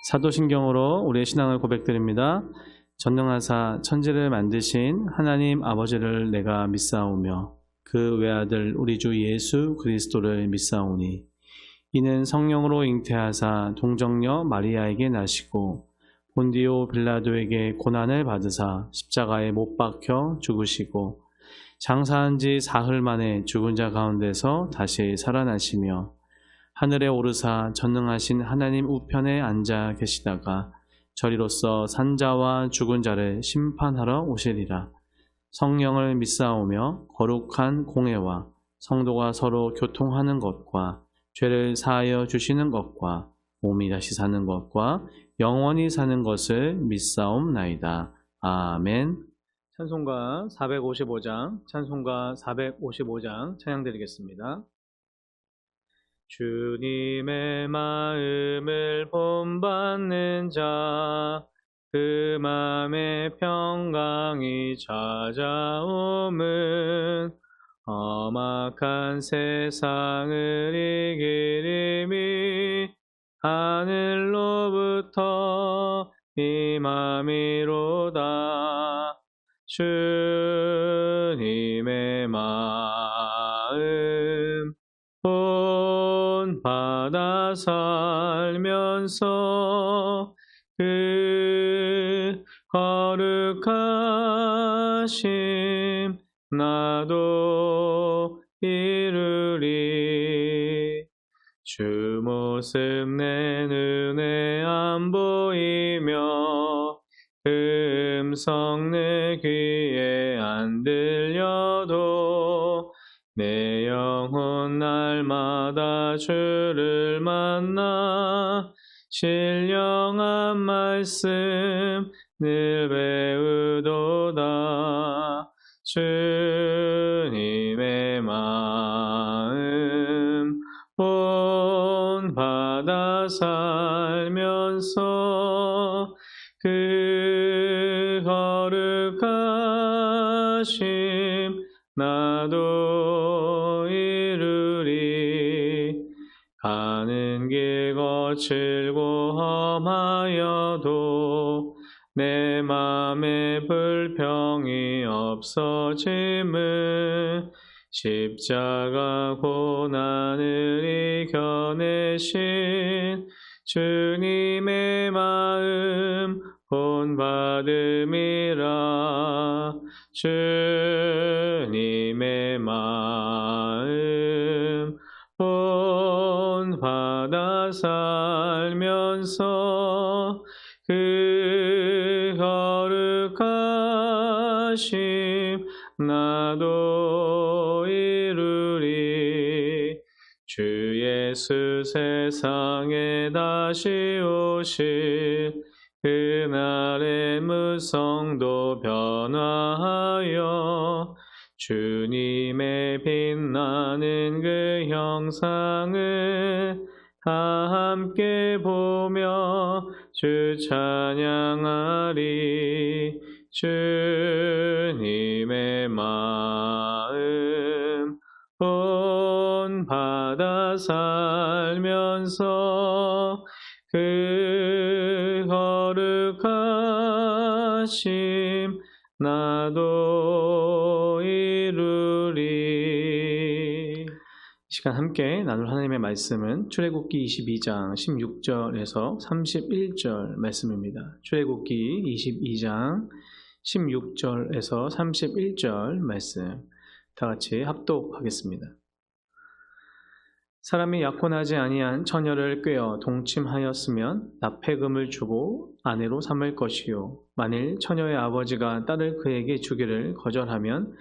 사도신경으로 우리의 신앙을 고백드립니다. 전능하사 천지를 만드신 하나님 아버지를 내가 믿사오며 그 외아들 우리 주 예수 그리스도를 믿사오니 이는 성령으로 잉태하사 동정녀 마리아에게 나시고 본디오 빌라도에게 고난을 받으사 십자가에 못 박혀 죽으시고 장사한 지 사흘 만에 죽은 자 가운데서 다시 살아나시며 하늘에 오르사 전능하신 하나님 우편에 앉아 계시다가 저리로서 산자와 죽은 자를 심판하러 오시리라. 성령을 믿사오며 거룩한 공회와 성도가 서로 교통하는 것과 죄를 사하여 주시는 것과 몸이 다시 사는 것과 영원히 사는 것을 믿사옵나이다. 아멘. 찬송가 455장, 찬송가 455장 찬양드리겠습니다. 주님의 마음을 본받는 자, 그 맘에 평강이 찾아옴은 험악한 세상을 이길 힘이 하늘로부터 임함이로다. 주님의 마음 본받아 살면서 그 거룩하심 나도 이루리. 주 모습 내 눈에 안 보이며 음성 내 귀에 안 들려도 내 영혼 날마다 주를 만나 신령한 말씀 늘 배우도다. 주님의 마음 본받아 살면서 그 거룩하심 나도 이루리. 가는 길 거칠고 험하여도 내 맘에 불평이 없어짐을 십자가 고난을 이겨내신 주님의 마음 본받음이라. 주님의 마음 본받아 살면서 그 거룩하심 나도 이루리. 주 예수 세상에 다시 오실 그날의 무성도 변화하여 주님의 빛나는 그 형상을 다 함께 보며 주 찬양하리. 주님의 마음 본받아 살면서 그 거룩하심 나도 이루리. 이 시간 함께 나눌 하나님의 말씀은 출애굽기 22장 16절에서 31절 말씀입니다. 출애굽기 22장 16절에서 31절 말씀 다 같이 합독하겠습니다. 사람이 약혼하지 아니한 처녀를 꾀어 동침하였으면 납폐금을 주고 아내로 삼을 것이요, 만일 처녀의 아버지가 딸을 그에게 주기를 거절하면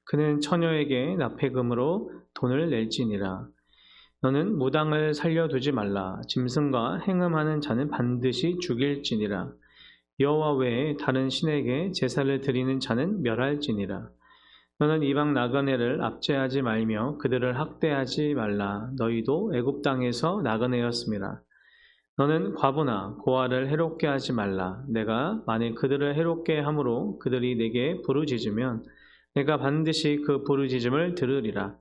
그는 처녀에게 납폐금으로 돈을 낼지니라. 너는 무당을 살려두지 말라. 짐승과 행음하는 자는 반드시 죽일지니라. 여호와 외에 다른 신에게 제사를 드리는 자는 멸할지니라. 너는 이방 나그네를 압제하지 말며 그들을 학대하지 말라. 너희도 애굽 땅에서 나그네였음이라. 너는 과부나 고아를 해롭게 하지 말라. 내가 만일 그들을 해롭게 함으로 그들이 내게 부르짖으면 내가 반드시 그 부르짖음을 들으리라.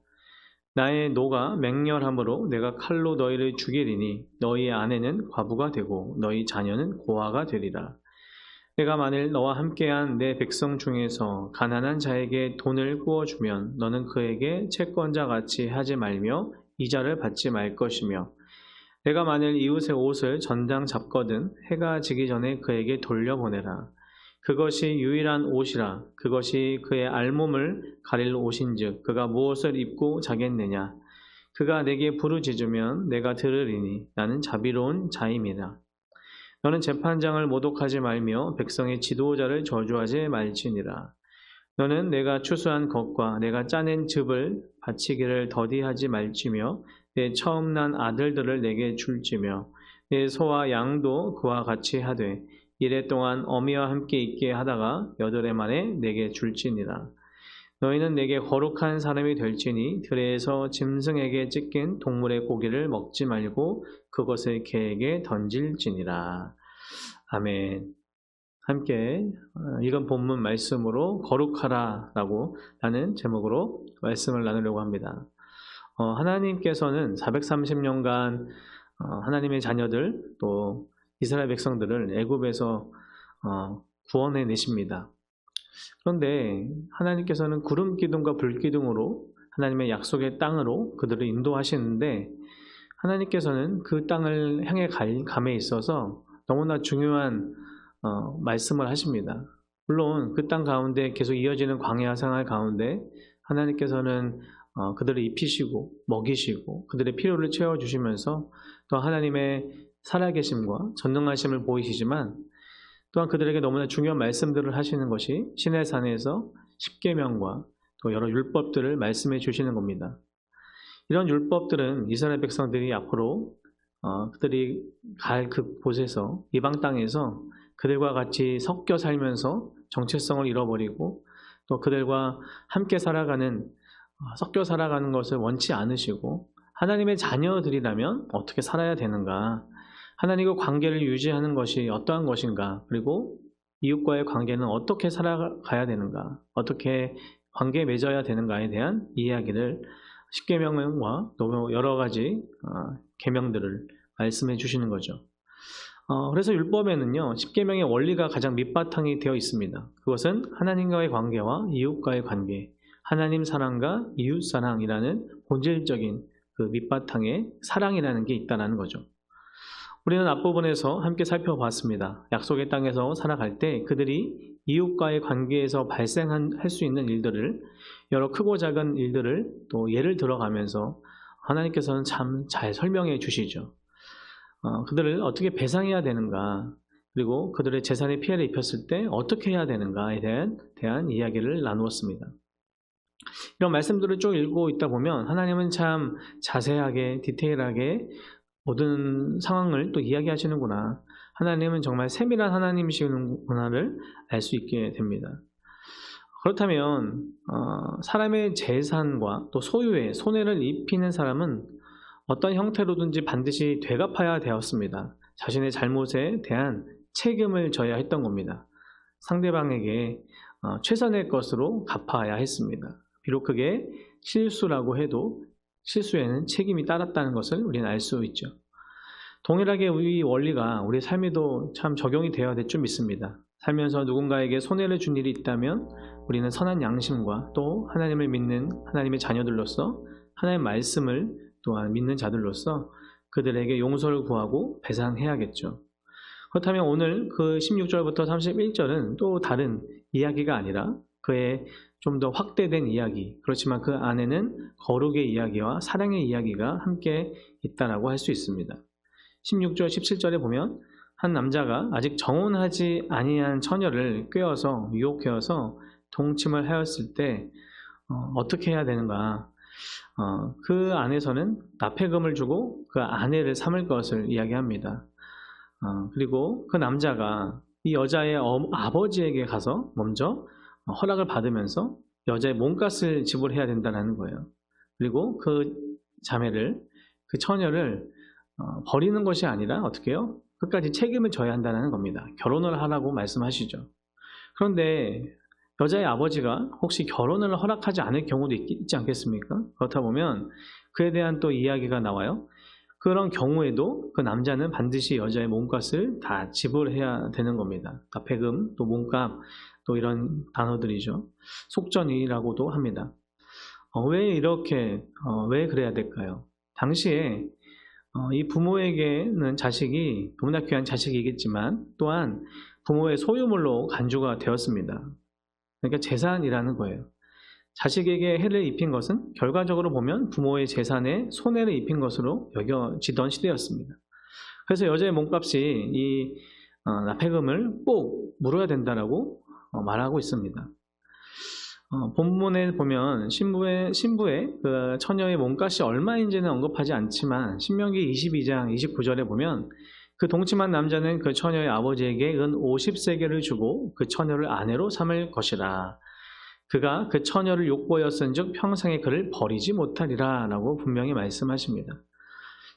나의 노가 맹렬함으로 내가 칼로 너희를 죽이리니 너희 아내는 과부가 되고 너희 자녀는 고아가 되리라. 내가 만일 너와 함께한 내 백성 중에서 가난한 자에게 돈을 구워주면 너는 그에게 채권자 같이 하지 말며 이자를 받지 말 것이며 내가 만일 이웃의 옷을 전장 잡거든 해가 지기 전에 그에게 돌려보내라. 그것이 유일한 옷이라. 그것이 그의 알몸을 가릴 옷인즉 그가 무엇을 입고 자겠느냐. 그가 내게 부르짖으면 내가 들으리니 나는 자비로운 자임이라. 너는 재판장을 모독하지 말며 백성의 지도자를 저주하지 말지니라. 너는 내가 추수한 것과 내가 짜낸 즙을 바치기를 더디하지 말지며 내 처음 난 아들들을 내게 줄지며 내 소와 양도 그와 같이 하되 이래 동안 어미와 함께 있게 하다가 8해 만에 내게 줄지니라. 너희는 내게 거룩한 사람이 될지니 들에서 짐승에게 찢긴 동물의 고기를 먹지 말고 그것을 개에게 던질지니라. 아멘. 함께 이건 본문 말씀으로 거룩하라 라고 하는 제목으로 말씀을 나누려고 합니다. 하나님께서는 430년간 하나님의 자녀들 또 이스라엘 백성들을 애굽에서 구원해 내십니다. 그런데 하나님께서는 구름 기둥과 불 기둥으로 하나님의 약속의 땅으로 그들을 인도하시는데 하나님께서는 그 땅을 향해 감에 있어서 너무나 중요한 말씀을 하십니다. 물론 그 땅 가운데 계속 이어지는 광야 생활 가운데 하나님께서는 그들을 입히시고 먹이시고 그들의 필요를 채워주시면서 또 하나님의 살아계심과 전능하심을 보이시지만 또한 그들에게 너무나 중요한 말씀들을 하시는 것이 시내산에서 십계명과 또 여러 율법들을 말씀해 주시는 겁니다. 이런 율법들은 이스라엘 백성들이 앞으로 그들이 갈 그곳에서 이방 땅에서 그들과 같이 섞여 살면서 정체성을 잃어버리고 또 그들과 함께 살아가는 섞여 살아가는 것을 원치 않으시고 하나님의 자녀들이라면 어떻게 살아야 되는가, 하나님과 관계를 유지하는 것이 어떠한 것인가, 그리고 이웃과의 관계는 어떻게 살아가야 되는가, 어떻게 관계에 맺어야 되는가에 대한 이야기를 십계명과 또 여러 가지 계명들을 말씀해 주시는 거죠. 그래서 율법에는요, 십계명의 원리가 가장 밑바탕이 되어 있습니다. 그것은 하나님과의 관계와 이웃과의 관계, 하나님 사랑과 이웃 사랑이라는 본질적인 그 밑바탕에 사랑이라는 게 있다는 거죠. 우리는 앞부분에서 함께 살펴봤습니다. 약속의 땅에서 살아갈 때 그들이 이웃과의 관계에서 발생할 수 있는 일들을, 여러 크고 작은 일들을 또 예를 들어가면서 하나님께서는 참 잘 설명해 주시죠. 그들을 어떻게 배상해야 되는가, 그리고 그들의 재산에 피해를 입혔을 때 어떻게 해야 되는가에 대한 이야기를 나누었습니다. 이런 말씀들을 쭉 읽고 있다 보면 하나님은 참 자세하게 디테일하게 모든 상황을 또 이야기하시는구나, 하나님은 정말 세밀한 하나님이시구나를 알 수 있게 됩니다. 그렇다면 사람의 재산과 또 소유에 손해를 입히는 사람은 어떤 형태로든지 반드시 되갚아야 되었습니다. 자신의 잘못에 대한 책임을 져야 했던 겁니다. 상대방에게 최선의 것으로 갚아야 했습니다. 비록 그게 실수라고 해도 실수에는 책임이 따랐다는 것을 우리는 알 수 있죠. 동일하게 이 원리가 우리 삶에도 참 적용이 되어야 될 줄 믿습니다. 살면서 누군가에게 손해를 준 일이 있다면 우리는 선한 양심과 또 하나님을 믿는 하나님의 자녀들로서 하나님의 말씀을 또한 믿는 자들로서 그들에게 용서를 구하고 배상해야겠죠. 그렇다면 오늘 그 16절부터 31절은 또 다른 이야기가 아니라 그의 좀 더 확대된 이야기, 그렇지만 그 안에는 거룩의 이야기와 사랑의 이야기가 함께 있다라고 할 수 있습니다. 16절, 17절에 보면 한 남자가 아직 정혼하지 아니한 처녀를 꾀어서 유혹해서 동침을 하였을 때 어떻게 해야 되는가, 그 안에서는 납폐금을 주고 그 아내를 삼을 것을 이야기합니다. 그리고 그 남자가 이 여자의 아버지에게 가서 먼저 허락을 받으면서 여자의 몸값을 지불해야 된다는 거예요. 그리고 그 자매를, 그 처녀를 버리는 것이 아니라 어떻게 해요? 끝까지 책임을 져야 한다는 겁니다. 결혼을 하라고 말씀하시죠. 그런데 여자의 아버지가 혹시 결혼을 허락하지 않을 경우도 있지 않겠습니까? 그렇다 보면 그에 대한 또 이야기가 나와요. 그런 경우에도 그 남자는 반드시 여자의 몸값을 다 지불해야 되는 겁니다. 납폐금, 또 몸값, 또 이런 단어들이죠. 속전이라고도 합니다. 왜 그래야 될까요? 당시에 이 부모에게는 자식이 너무나 귀한 자식이겠지만 또한 부모의 소유물로 간주가 되었습니다. 그러니까 재산이라는 거예요. 자식에게 해를 입힌 것은 결과적으로 보면 부모의 재산에 손해를 입힌 것으로 여겨지던 시대였습니다. 그래서 여자의 몸값이 이 납폐금을 꼭 물어야 된다라고 말하고 있습니다. 본문에 보면 신부의 그 처녀의 몸값이 얼마인지는 언급하지 않지만 신명기 22장 29절에 보면 그 동침한 남자는 그 처녀의 아버지에게 은 50세겔을 주고 그 처녀를 아내로 삼을 것이라. 그가 그 처녀를 욕보였은즉 평생에 그를 버리지 못하리라 라고 분명히 말씀하십니다.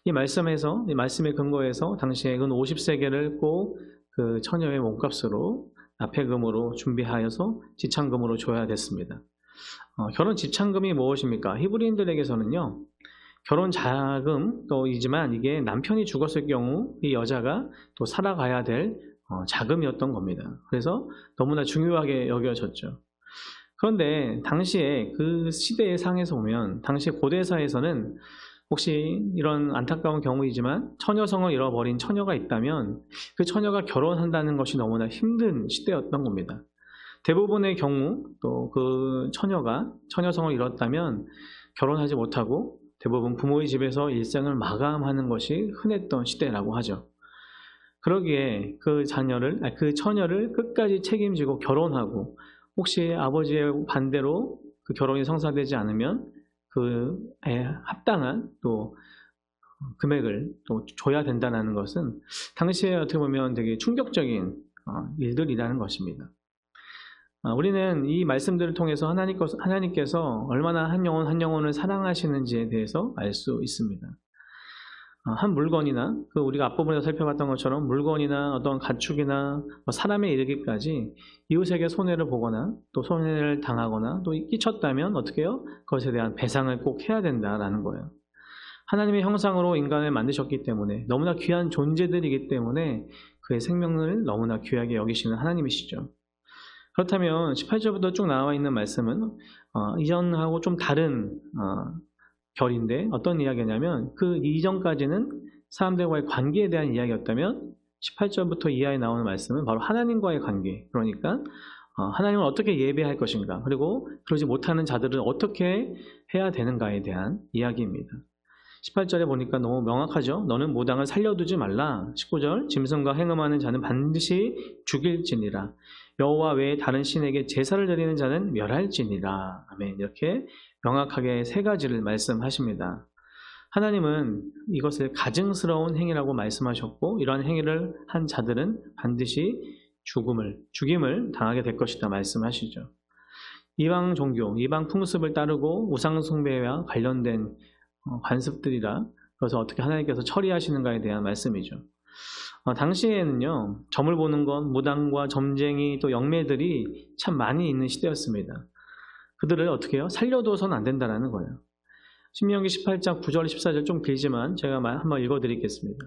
이 말씀의 근거에서 당시에 은 50세겔을 꼭 그 처녀의 몸값으로 납폐금으로 준비하여서 지참금으로 줘야 됐습니다. 결혼 지참금이 무엇입니까? 히브리인들에게서는요, 결혼 자금이지만 이게 남편이 죽었을 경우 이 여자가 또 살아가야 될 자금이었던 겁니다. 그래서 너무나 중요하게 여겨졌죠. 그런데 당시에 그 시대의 상에서 보면 당시 고대사에서는 혹시 이런 안타까운 경우이지만 처녀성을 잃어버린 처녀가 있다면 그 처녀가 결혼한다는 것이 너무나 힘든 시대였던 겁니다. 대부분의 경우 또 그 처녀가 처녀성을 잃었다면 결혼하지 못하고 대부분 부모의 집에서 일생을 마감하는 것이 흔했던 시대라고 하죠. 그러기에 그 처녀를 끝까지 책임지고 결혼하고 혹시 아버지의 반대로 그 결혼이 성사되지 않으면 그에 합당한 또 금액을 또 줘야 된다는 것은 당시에 어떻게 보면 되게 충격적인 일들이라는 것입니다. 우리는 이 말씀들을 통해서 하나님께서 얼마나 한 영혼 한 영혼을 사랑하시는지에 대해서 알 수 있습니다. 한 물건이나 우리가 앞부분에서 살펴봤던 것처럼 물건이나 어떤 가축이나 사람에 이르기까지 이웃에게 손해를 보거나 또 손해를 당하거나 또 끼쳤다면 어떻게 해요? 그것에 대한 배상을 꼭 해야 된다라는 거예요. 하나님의 형상으로 인간을 만드셨기 때문에 너무나 귀한 존재들이기 때문에 그의 생명을 너무나 귀하게 여기시는 하나님이시죠. 그렇다면 18절부터 쭉 나와 있는 말씀은 이전하고 좀 다른 결인데 어떤 이야기냐면 그 이전까지는 사람들과의 관계에 대한 이야기였다면 18절부터 이하에 나오는 말씀은 바로 하나님과의 관계, 그러니까 하나님을 어떻게 예배할 것인가, 그리고 그러지 못하는 자들은 어떻게 해야 되는가에 대한 이야기입니다. 18절에 보니까 너무 명확하죠. 너는 무당을 살려두지 말라. 19절 짐승과 행음하는 자는 반드시 죽일지니라. 여호와 외에 다른 신에게 제사를 드리는 자는 멸할지니라. 아멘. 이렇게 명확하게 세 가지를 말씀하십니다. 하나님은 이것을 가증스러운 행위라고 말씀하셨고 이러한 행위를 한 자들은 반드시 죽임을 당하게 될 것이다 말씀하시죠. 이방 종교, 이방 풍습을 따르고 우상 숭배와 관련된 관습들이라 그래서 어떻게 하나님께서 처리하시는가에 대한 말씀이죠. 당시에는요, 점을 보는 것, 무당과 점쟁이 또 영매들이 참 많이 있는 시대였습니다. 그들을 어떻게 해요? 살려둬서는 안 된다는 거예요. 신명기 18장 9절 14절 좀 길지만 제가 한번 읽어드리겠습니다.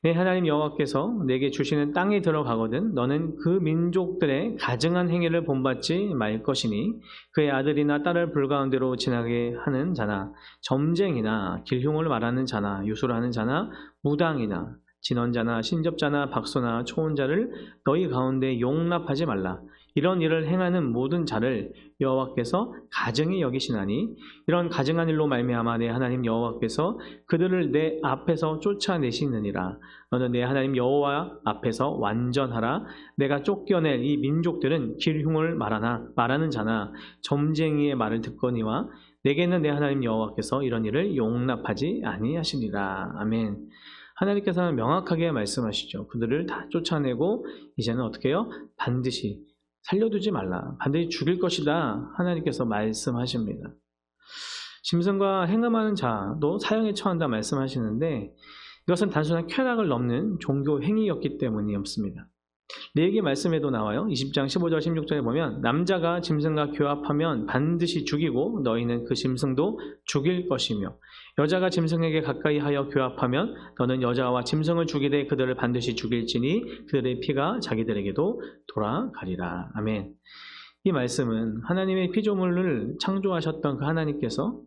내 하나님 여호와께서 내게 주시는 땅에 들어가거든 너는 그 민족들의 가증한 행위를 본받지 말 것이니 그의 아들이나 딸을 불가운데로 지나게 하는 자나 점쟁이나 길흉을 말하는 자나 유술하는 자나 무당이나 진언자나 신접자나 박소나 초혼자를 너희 가운데 용납하지 말라. 이런 일을 행하는 모든 자를 여호와께서 가증히 여기시나니 이런 가증한 일로 말미암아 내 하나님 여호와께서 그들을 내 앞에서 쫓아내시느니라. 너는 내 하나님 여호와 앞에서 완전하라. 내가 쫓겨낼 이 민족들은 길흉을 말하는 자나 점쟁이의 말을 듣거니와 내게는 내 하나님 여호와께서 이런 일을 용납하지 아니하시니라. 아멘. 하나님께서는 명확하게 말씀하시죠. 그들을 다 쫓아내고 이제는 어떻게 해요? 반드시 살려두지 말라. 반드시 죽일 것이다. 하나님께서 말씀하십니다. 짐승과 행음하는 자도 사형에 처한다 말씀하시는데 이것은 단순한 쾌락을 넘는 종교 행위였기 때문이었습니다. 레위기 말씀에도 나와요. 20장 15절 16절에 보면 남자가 짐승과 교합하면 반드시 죽이고 너희는 그 짐승도 죽일 것이며 여자가 짐승에게 가까이 하여 교합하면 너는 여자와 짐승을 죽이되 그들을 반드시 죽일지니 그들의 피가 자기들에게도 돌아가리라. 아멘. 이 말씀은 하나님의 피조물을 창조하셨던 그 하나님께서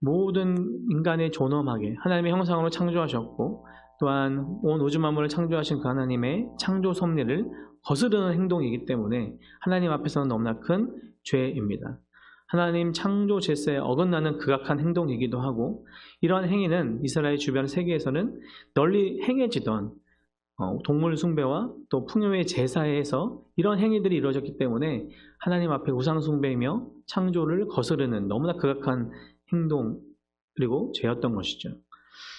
모든 인간의 존엄하게 하나님의 형상으로 창조하셨고 또한 온 우주 만물을 창조하신 그 하나님의 창조 섭리를 거스르는 행동이기 때문에 하나님 앞에서는 너무나 큰 죄입니다. 하나님 창조 질서에 어긋나는 극악한 행동이기도 하고 이러한 행위는 이스라엘 주변 세계에서는 널리 행해지던 동물 숭배와 또 풍요의 제사에서 이런 행위들이 이루어졌기 때문에 하나님 앞에 우상 숭배이며 창조를 거스르는 너무나 극악한 행동 그리고 죄였던 것이죠.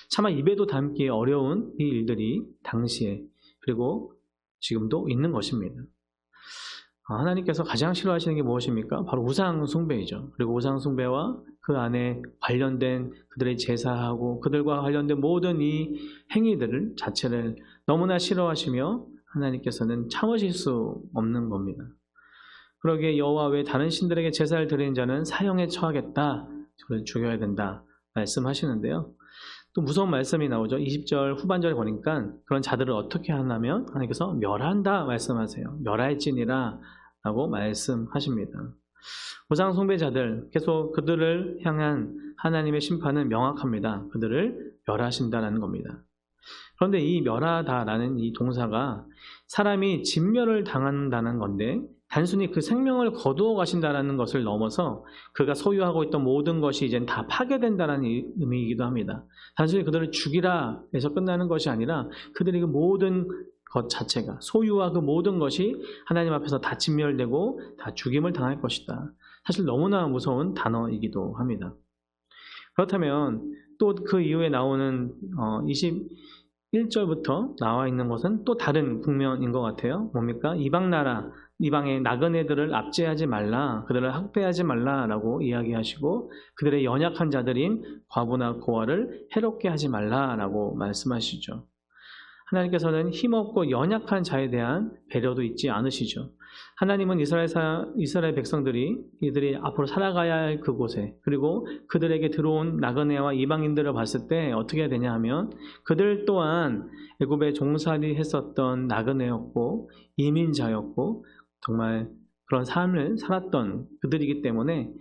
차마 입에도 담기 어려운 이 일들이 당시에 그리고 지금도 있는 것입니다. 하나님께서 가장 싫어하시는 게 무엇입니까? 바로 우상 숭배이죠. 그리고 우상 숭배와 그 안에 관련된 그들의 제사하고 그들과 관련된 모든 이 행위들을 자체를 너무나 싫어하시며 하나님께서는 참으실 수 없는 겁니다. 그러기에 여호와 외 다른 신들에게 제사를 드리는 자는 사형에 처하겠다. 저를 죽여야 된다. 말씀하시는데요. 또 무서운 말씀이 나오죠. 20절 후반절에 보니까 그런 자들을 어떻게 하냐면 하나님께서 멸한다 말씀하세요. 멸할지니라 라고 말씀하십니다. 우상 숭배자들 계속 그들을 향한 하나님의 심판은 명확합니다. 그들을 멸하신다라는 겁니다. 그런데 이 멸하다라는 이 동사가 사람이 진멸을 당한다는 건데 단순히 그 생명을 거두어 가신다는 것을 넘어서 그가 소유하고 있던 모든 것이 이젠 다 파괴된다는 의미이기도 합니다. 단순히 그들을 죽이라 해서 끝나는 것이 아니라 그들의 그 모든 것 자체가 소유와 그 모든 것이 하나님 앞에서 다 진멸되고 다 죽임을 당할 것이다. 사실 너무나 무서운 단어이기도 합니다. 그렇다면 또 그 이후에 나오는 21절부터 나와 있는 것은 또 다른 국면인 것 같아요. 뭡니까? 이방의 나그네들을 압제하지 말라, 그들을 학대하지 말라라고 이야기하시고 그들의 연약한 자들인 과부나 고아를 해롭게 하지 말라라고 말씀하시죠. 하나님께서는 힘없고 연약한 자에 대한 배려도 있지 않으시죠. 하나님은 이스라엘 백성들이 이들이 앞으로 살아가야 할 그곳에 그리고 그들에게 들어온 나그네와 이방인들을 봤을 때 어떻게 해야 되냐 하면 그들 또한 애굽에 종살이 했었던 나그네였고 이민자였고 정말 그런 삶을 살았던 그들이기 때문에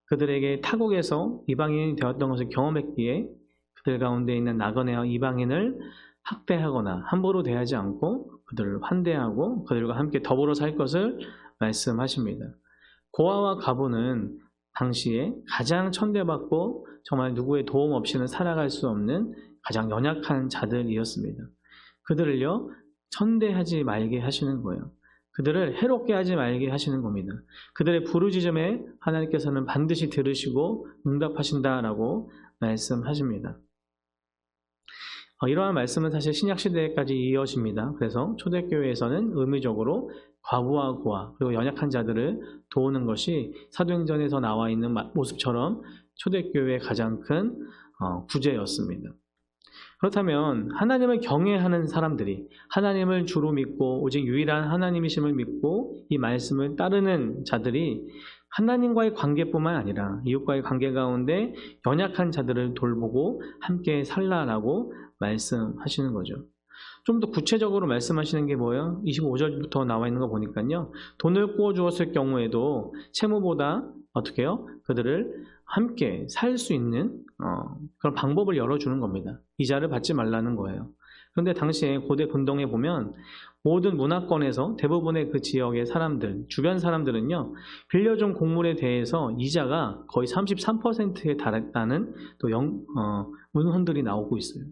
그들에게 타국에서 이방인이 되었던 것을 경험했기에 그들 가운데 있는 나그네와 이방인을 학대하거나 함부로 대하지 않고 그들을 환대하고 그들과 함께 더불어 살 것을 말씀하십니다. 고아와 과부는 당시에 가장 천대받고 정말 누구의 도움 없이는 살아갈 수 없는 가장 연약한 자들이었습니다. 그들을요 천대하지 말게 하시는 거예요. 그들을 해롭게 하지 말게 하시는 겁니다. 그들의 부르짖음에 하나님께서는 반드시 들으시고 응답하신다라고 말씀하십니다. 이러한 말씀은 사실 신약시대까지 이어집니다. 그래서 초대교회에서는 의무적으로 과부와 고아 그리고 연약한 자들을 도우는 것이 사도행전에서 나와 있는 모습처럼 초대교회의 가장 큰 구제였습니다. 그렇다면 하나님을 경외하는 사람들이 하나님을 주로 믿고 오직 유일한 하나님이심을 믿고 이 말씀을 따르는 자들이 하나님과의 관계뿐만 아니라 이웃과의 관계 가운데 연약한 자들을 돌보고 함께 살라라고 말씀하시는 거죠. 좀 더 구체적으로 말씀하시는 게 뭐예요? 25절부터 나와 있는 거 보니까요. 돈을 구워 주었을 경우에도 채무보다 어떻게 해요? 그들을 함께 살 수 있는 그런 방법을 열어주는 겁니다. 이자를 받지 말라는 거예요. 그런데 당시에 고대 분동에 보면 모든 문화권에서 대부분의 그 지역의 사람들, 주변 사람들은요, 빌려준 곡물에 대해서 이자가 거의 33%에 달했다는 또 문헌들이 나오고 있어요.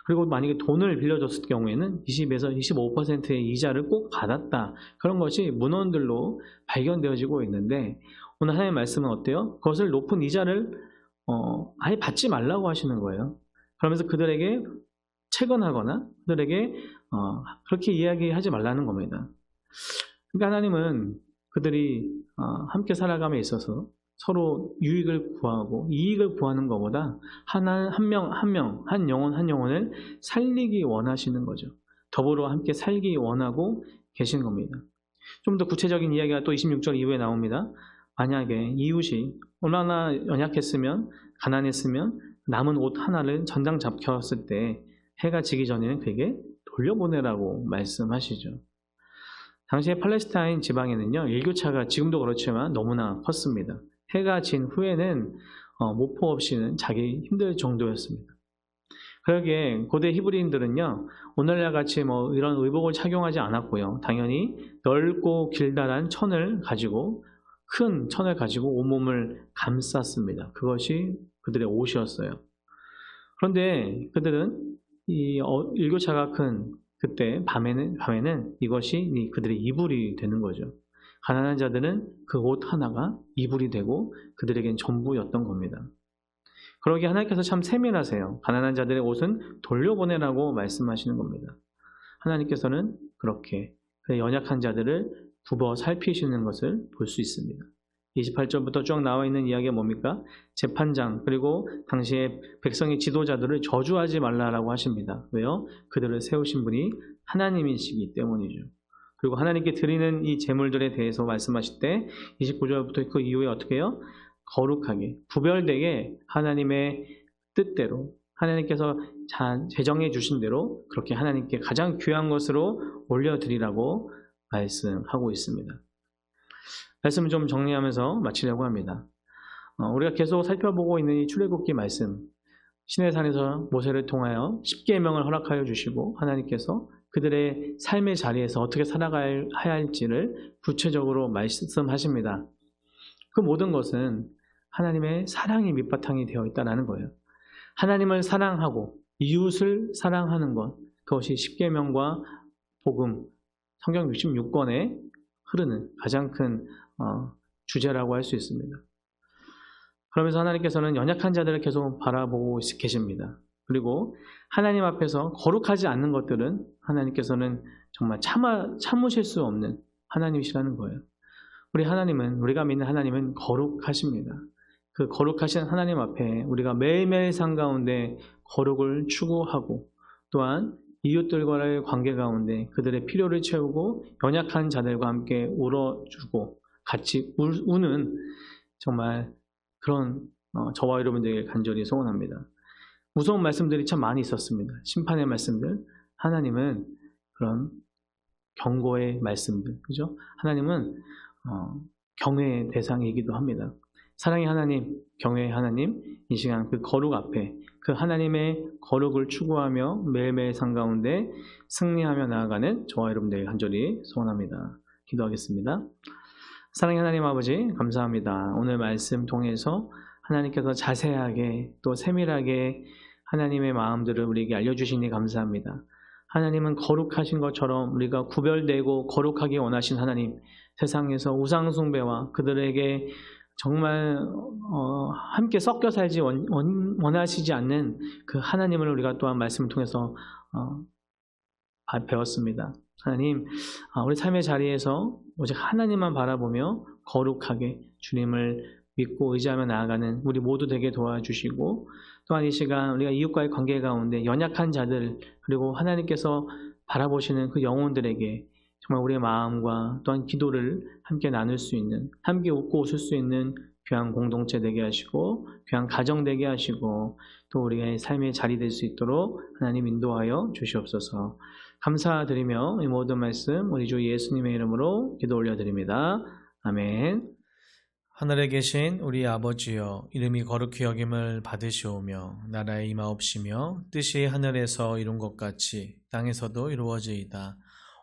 그리고 만약에 돈을 빌려줬을 경우에는 20에서 25%의 이자를 꼭 받았다. 그런 것이 문헌들로 발견되어지고 있는데 오늘 하나님의 말씀은 어때요? 그것을 높은 이자를 아예 받지 말라고 하시는 거예요. 그러면서 그들에게 채권하거나 그들에게 그렇게 이야기하지 말라는 겁니다. 그러니까 하나님은 그들이 함께 살아감에 있어서 서로 유익을 구하고 이익을 구하는 것보다 한 영혼을 살리기 원하시는 거죠. 더불어 함께 살기 원하고 계신 겁니다. 좀 더 구체적인 이야기가 또 26절 이후에 나옵니다. 만약에 이웃이 얼마나 연약했으면, 가난했으면 남은 옷 하나를 전당 잡혔을 때 해가 지기 전에는 그에게 돌려보내라고 말씀하시죠. 당시에 팔레스타인 지방에는요, 일교차가 지금도 그렇지만 너무나 컸습니다. 해가 진 후에는 모포 없이는 자기 힘들 정도였습니다. 그러기에 고대 히브리인들은요, 오늘날 같이 이런 의복을 착용하지 않았고요. 당연히 넓고 길다란 천을 가지고, 큰 천을 가지고 온몸을 감쌌습니다. 그것이 그들의 옷이었어요. 그런데 그들은 이 일교차가 큰 그때 밤에는 이것이 그들의 이불이 되는 거죠. 가난한 자들은 그 옷 하나가 이불이 되고 그들에겐 전부였던 겁니다. 그러기에 하나님께서 참 세밀하세요. 가난한 자들의 옷은 돌려보내라고 말씀하시는 겁니다. 하나님께서는 그렇게 연약한 자들을 굽어 살피시는 것을 볼 수 있습니다. 28절부터 쭉 나와 있는 이야기가 뭡니까? 재판장 그리고 당시의 백성의 지도자들을 저주하지 말라라고 하십니다. 왜요? 그들을 세우신 분이 하나님이시기 때문이죠. 그리고 하나님께 드리는 이 제물들에 대해서 말씀하실 때 29절부터 그 이후에 어떻게 해요? 거룩하게, 구별되게 하나님의 뜻대로 하나님께서 제정해 주신 대로 그렇게 하나님께 가장 귀한 것으로 올려드리라고 말씀하고 있습니다. 말씀을 좀 정리하면서 마치려고 합니다. 우리가 계속 살펴보고 있는 이 출애굽기 말씀, 시내산에서 모세를 통하여 십계명을 허락하여 주시고 하나님께서 그들의 삶의 자리에서 어떻게 살아가야 할지를 구체적으로 말씀하십니다. 그 모든 것은 하나님의 사랑이 밑바탕이 되어 있다는 거예요. 하나님을 사랑하고 이웃을 사랑하는 것, 그것이 십계명과 복음, 성경 66권에 흐르는 가장 큰 주제라고 할 수 있습니다. 그러면서 하나님께서는 연약한 자들을 계속 바라보고 계십니다. 그리고 하나님 앞에서 거룩하지 않는 것들은 하나님께서는 정말 참으실 수 없는 하나님이시라는 거예요. 우리가 믿는 하나님은 거룩하십니다. 그 거룩하신 하나님 앞에 우리가 매일매일 삶 가운데 거룩을 추구하고 또한 이웃들과의 관계 가운데 그들의 필요를 채우고 연약한 자들과 함께 울어주고 같이 우는 정말 그런 저와 여러분들에게 간절히 소원합니다. 무서운 말씀들이 참 많이 있었습니다. 심판의 말씀들, 하나님은 그런 경고의 말씀들, 그죠? 하나님은 경외의 대상이기도 합니다. 사랑의 하나님, 경외의 하나님, 이 시간 그 거룩 앞에 그 하나님의 거룩을 추구하며 매일매일 삶 가운데 승리하며 나아가는 저와 여러분들에게 간절히 소원합니다. 기도하겠습니다. 사랑의 하나님 아버지, 감사합니다. 오늘 말씀 통해서 하나님께서 자세하게 또 세밀하게 하나님의 마음들을 우리에게 알려주시니 감사합니다. 하나님은 거룩하신 것처럼 우리가 구별되고 거룩하게 원하신 하나님, 세상에서 우상숭배와 그들에게 정말 함께 섞여 살지 원하시지 않는 그 하나님을 우리가 또한 말씀을 통해서 배웠습니다. 하나님, 우리 삶의 자리에서 오직 하나님만 바라보며 거룩하게 주님을 믿고 의지하며 나아가는 우리 모두 되게 도와주시고 또한 이 시간 우리가 이웃과의 관계 가운데 연약한 자들 그리고 하나님께서 바라보시는 그 영혼들에게 정말 우리의 마음과 또한 기도를 함께 나눌 수 있는, 함께 웃고 웃을 수 있는 귀한 공동체 되게 하시고 귀한 가정 되게 하시고 또 우리의 삶의 자리 될 수 있도록 하나님 인도하여 주시옵소서. 감사드리며 이 모든 말씀 우리 주 예수님의 이름으로 기도 올려드립니다. 아멘. 하늘에 계신 우리 아버지여, 이름이 거룩히 여김을 받으시오며 나라의 임하옵시며 뜻이 하늘에서 이룬 것 같이 땅에서도 이루어지이다.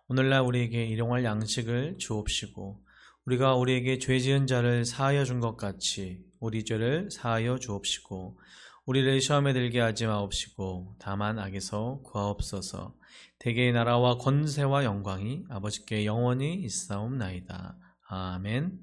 오늘날 우리에게 일용할 양식을 주옵시고 우리가 우리에게 죄 지은 자를 사하여 준 것 같이 우리 죄를 사하여 주옵시고 우리를 시험에 들게 하지 마옵시고 다만 악에서 구하옵소서. 대개의 나라와 권세와 영광이 아버지께 영원히 있사옵나이다. 아멘.